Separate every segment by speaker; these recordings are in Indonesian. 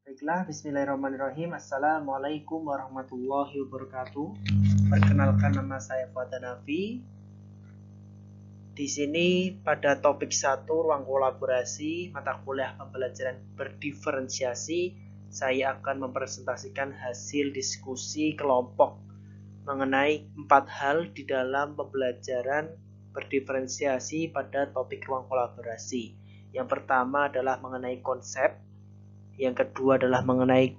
Speaker 1: Baiklah, bismillahirrahmanirrahim. Assalamualaikum warahmatullahi wabarakatuh. Perkenalkan, nama saya Fuad Hanafi. Di sini pada topik 1 ruang kolaborasi mata kuliah pembelajaran berdiferensiasi, saya akan mempresentasikan hasil diskusi kelompok mengenai 4 hal di dalam pembelajaran berdiferensiasi pada topik ruang kolaborasi. Yang pertama adalah mengenai konsep, yang kedua adalah mengenai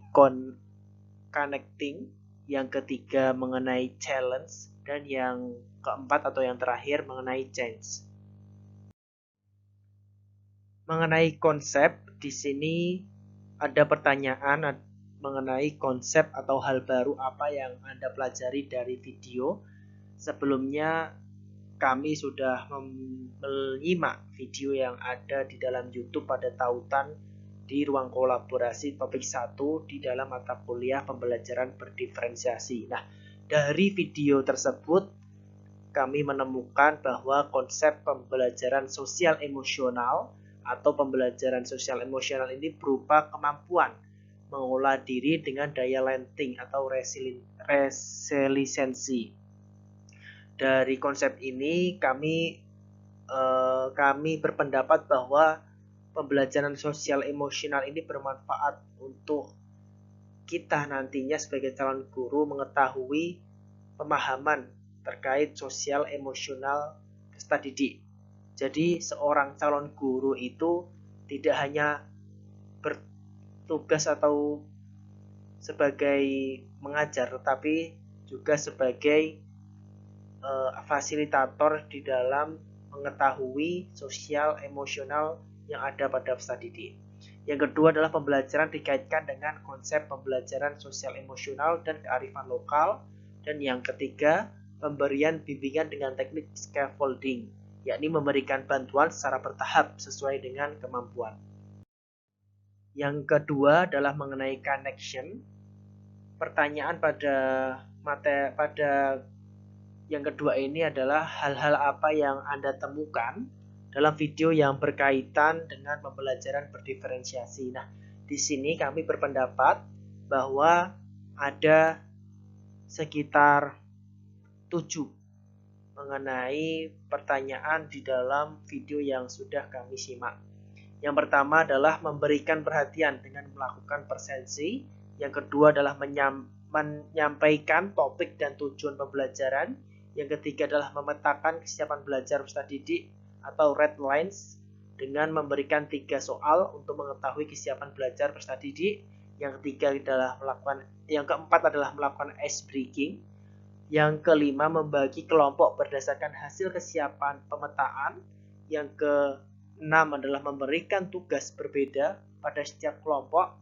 Speaker 1: connecting, yang ketiga mengenai challenge, dan yang keempat atau yang terakhir mengenai change. Mengenai konsep, di sini ada pertanyaan mengenai konsep atau hal baru apa yang Anda pelajari dari video. Sebelumnya kami sudah menyimak video yang ada di dalam YouTube pada tautan di ruang kolaborasi topik 1 di dalam mata kuliah pembelajaran berdiferensiasi. Nah, dari video tersebut kami menemukan bahwa konsep pembelajaran sosial emosional atau pembelajaran sosial emosional ini berupa kemampuan mengolah diri dengan daya lenting atau resiliensi. Dari konsep ini kami berpendapat bahwa pembelajaran sosial emosional ini bermanfaat untuk kita nantinya sebagai calon guru mengetahui pemahaman terkait sosial emosional peserta didik. Jadi seorang calon guru itu tidak hanya bertugas atau sebagai mengajar, tetapi juga sebagai fasilitator di dalam mengetahui sosial emosional yang ada pada peserta didik. Yang kedua adalah pembelajaran dikaitkan dengan konsep pembelajaran sosial emosional dan kearifan lokal. Dan yang ketiga, pemberian bimbingan dengan teknik scaffolding, yakni memberikan bantuan secara bertahap sesuai dengan kemampuan. Yang kedua adalah mengenai connection. Pertanyaan pada yang kedua ini adalah hal-hal apa yang Anda temukan dalam video yang berkaitan dengan pembelajaran berdiferensiasi. Nah, di sini kami berpendapat bahwa ada sekitar 7 mengenai pertanyaan di dalam video yang sudah kami simak. Yang pertama adalah memberikan perhatian dengan melakukan presensi. Yang kedua adalah menyampaikan topik dan tujuan pembelajaran. Yang ketiga adalah memetakan kesiapan belajar peserta didik atau red lines dengan memberikan 3 soal untuk mengetahui kesiapan belajar peserta didik. Yang keempat adalah melakukan ice breaking. Yang kelima, membagi kelompok berdasarkan hasil kesiapan pemetaan. Yang keenam adalah memberikan tugas berbeda pada setiap kelompok,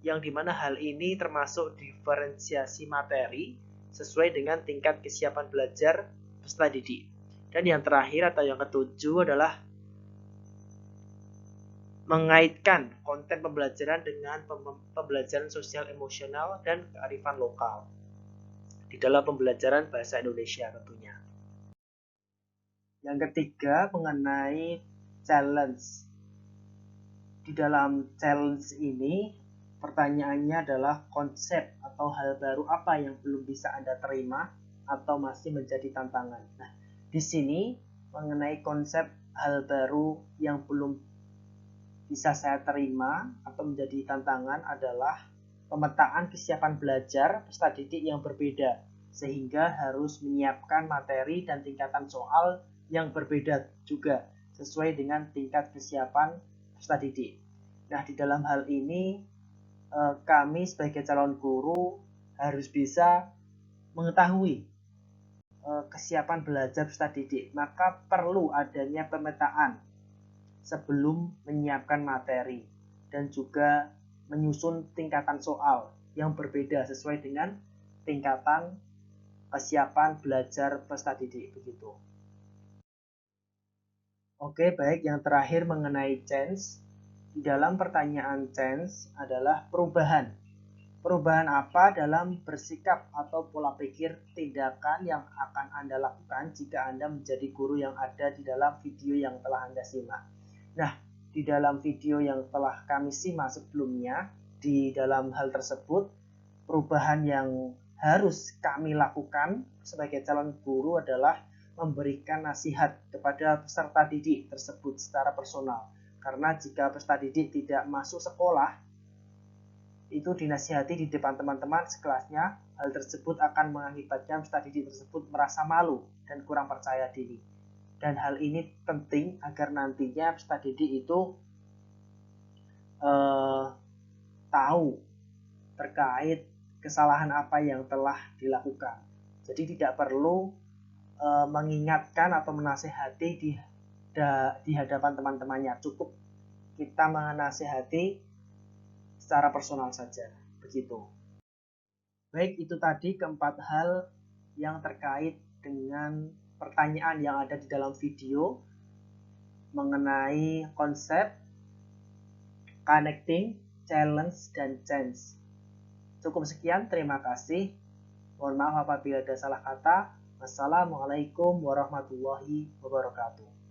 Speaker 1: yang dimana hal ini termasuk diferensiasi materi sesuai dengan tingkat kesiapan belajar peserta didik. Dan yang terakhir atau yang ketujuh adalah mengaitkan konten pembelajaran dengan pembelajaran sosial emosional dan kearifan lokal di dalam pembelajaran bahasa Indonesia tentunya. Yang ketiga mengenai challenge. Di dalam challenge ini pertanyaannya adalah konsep atau hal baru apa yang belum bisa Anda terima atau masih menjadi tantangan. Nah, di sini mengenai konsep hal baru yang belum bisa saya terima atau menjadi tantangan adalah pemetaan kesiapan belajar peserta didik yang berbeda, sehingga harus menyiapkan materi dan tingkatan soal yang berbeda juga sesuai dengan tingkat kesiapan peserta didik. Nah, di dalam hal ini kami sebagai calon guru harus bisa mengetahui kesiapan belajar peserta didik, maka perlu adanya pemetaan sebelum menyiapkan materi dan juga menyusun tingkatan soal yang berbeda sesuai dengan tingkatan kesiapan belajar peserta didik begitu. Oke, baik, yang terakhir mengenai change. Di dalam pertanyaan change adalah perubahan. Perubahan apa dalam bersikap atau pola pikir tindakan yang akan Anda lakukan jika Anda menjadi guru yang ada di dalam video yang telah Anda simak. Nah, di dalam video yang telah kami simak sebelumnya, di dalam hal tersebut, perubahan yang harus kami lakukan sebagai calon guru adalah memberikan nasihat kepada peserta didik tersebut secara personal. Karena jika peserta didik tidak masuk sekolah, itu dinasihati di depan teman-teman sekelasnya, hal tersebut akan mengakibatkan peserta didik tersebut merasa malu dan kurang percaya diri. Dan hal ini penting agar nantinya peserta didik itu tahu terkait kesalahan apa yang telah dilakukan. Jadi tidak perlu mengingatkan atau menasehati di hadapan teman-temannya. Cukup kita menasehati secara personal saja. Begitu. Baik, itu tadi keempat hal yang terkait dengan pertanyaan yang ada di dalam video mengenai konsep connecting, challenge, dan change. Cukup sekian, terima kasih. Mohon maaf apabila ada salah kata. Wassalamualaikum warahmatullahi wabarakatuh.